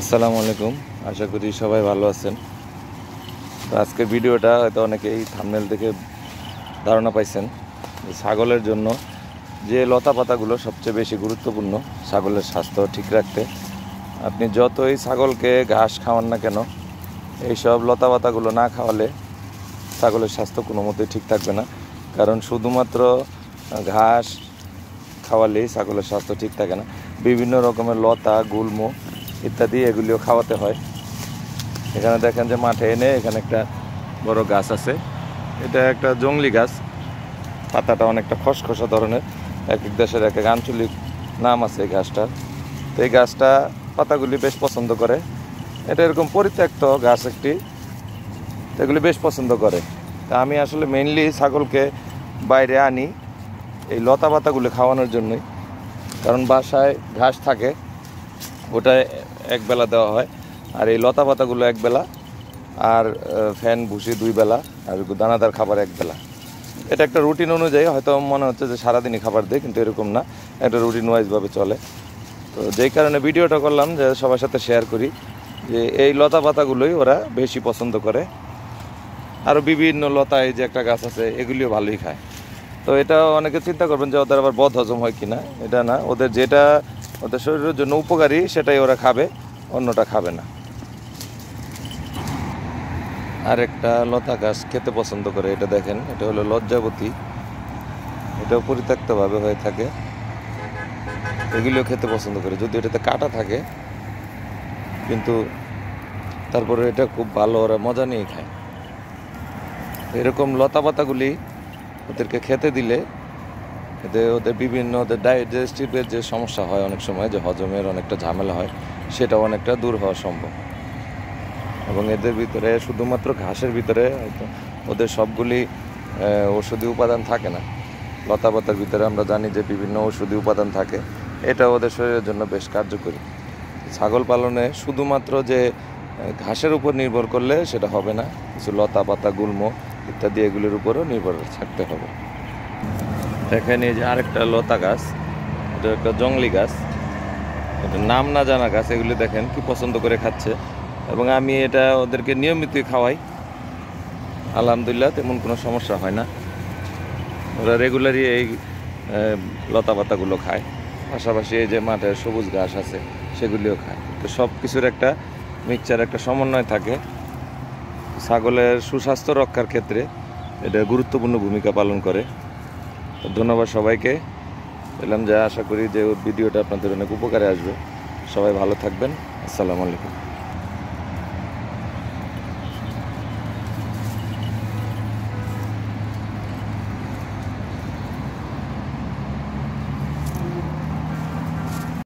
আসসালামু আলাইকুম। আশা করি সবাই ভালো আছেন। তো আজকের ভিডিওটা হয়তো অনেকেই থাম্বনেল দেখে ধারণা পাইছেন যে ছাগলের জন্য যে লতা পাতাগুলো সবচেয়ে বেশি গুরুত্বপূর্ণ ছাগলের স্বাস্থ্য ঠিক রাখতে। আপনি যতই ছাগলকে ঘাস খাওয়ান না কেন, এইসব লতা পাতাগুলো না খাওয়ালে ছাগলের স্বাস্থ্য কোনো মতেই ঠিক থাকবে না। কারণ শুধুমাত্র ঘাস খাওয়ালেই ছাগলের স্বাস্থ্য ঠিক থাকে না। বিভিন্ন রকমের লতা, গুল্ম ইত্যাদি এগুলিও খাওয়াতে হয়। এখানে দেখেন যে মাঠে এনে এখানে একটা বড় গাছ আছে। এটা একটা জংলি গাছ, পাতাটা অনেকটা খসখসা ধরনের। এক এক দেশের এক এক আঞ্চলিক নাম আছে এই গাছটার। তো এই গাছটা পাতাগুলি বেশ পছন্দ করে। এটা এরকম পরিত্যক্ত গাছ একটি, তো এগুলি বেশ পছন্দ করে। তা আমি আসলে মেইনলি ছাগলকে বাইরে আনি এই লতা পাতাগুলো খাওয়ানোর জন্যই। কারণ বাসায় ঘাস থাকে, ওটা একবেলা দেওয়া হয়, আর এই লতা পাতাগুলো একবেলা, আর ফ্যান ভুসি 2 বেলা, আর দানাদার খাবার 1 বেলা। এটা একটা রুটিন অনুযায়ী, হয়তো মনে হচ্ছে যে সারাদিনই খাবার দেয়, কিন্তু এরকম না, একটা রুটিন ওয়াইজভাবে চলে। তো যেই কারণে ভিডিওটা করলাম যে সবার সাথে শেয়ার করি যে এই লতা পাতাগুলোই ওরা বেশি পছন্দ করে। আরও বিভিন্ন লতা, এই যে একটা গাছ আছে, এগুলিও ভালোই খায়। তো এটা অনেকে চিন্তা করবেন যে ওদের আবার বদ হজম হয় কিনা। এটা না, ওদের যেটা ওদের শরীরের জন্য উপকারী সেটাই ওরা খাবে, অন্যটা খাবে না। আর একটা লতা গাছ খেতে পছন্দ করে, এটা দেখেন, এটা হলো লজ্জাবতী। এটাও পরিত্যক্তভাবে হয়ে থাকে, এগুলিও খেতে পছন্দ করে, যদি এটাতে কাঁটা থাকে, কিন্তু তারপরে এটা খুব ভালো, ওরা মজা নিয়ে খায়। এরকম লতা পাতাগুলি ওদেরকে খেতে দিলে ওদের বিভিন্ন ওদের ডাইজেস্টিভের যে সমস্যা হয় অনেক সময়, যে হজমের অনেকটা ঝামেলা হয়, সেটা অনেকটা দূর হওয়া সম্ভব। এবং এদের ভিতরে শুধুমাত্র ঘাসের ভিতরে হয়তো ওদের সবগুলি ঔষধি উপাদান থাকে না। লতা পাতার ভিতরে আমরা জানি যে বিভিন্ন ঔষধি উপাদান থাকে, এটা ওদের শরীরের জন্য বেশ কার্যকরী। ছাগল পালনে শুধুমাত্র যে ঘাসের উপর নির্ভর করলে সেটা হবে না, কিছু লতা পাতা, গুল্ম ইত্যাদি এগুলির উপরও নির্ভর থাকতে হবে। দেখেন এই যে আরেকটা লতা গাছ, এটা একটা জংলি গাছ, এটা নাম না জানা গাছ। এগুলি দেখেন কি পছন্দ করে খাচ্ছে, এবং আমি এটা ওদেরকে নিয়মিতই খাওয়াই। আলহামদুলিল্লাহ তেমন কোনো সমস্যা হয় না, ওরা রেগুলারই এই লতা পাতাগুলো খায়। পাশাপাশি এই যে মাঠে সবুজ ঘাস আছে সেগুলিও খায়। তো সব কিছুর একটা মিক্সচার, একটা সমন্বয় থাকে। ছাগলের সুস্বাস্থ্য রক্ষার ক্ষেত্রে এটা গুরুত্বপূর্ণ ভূমিকা পালন করে। তো ধন্যবাদ সবাইকে। বললাম যে আশা করি যে ভিডিওটা আপনাদের অনেক উপকারে আসবে। সবাই ভালো থাকবেন। আসসালামু আলাইকুম।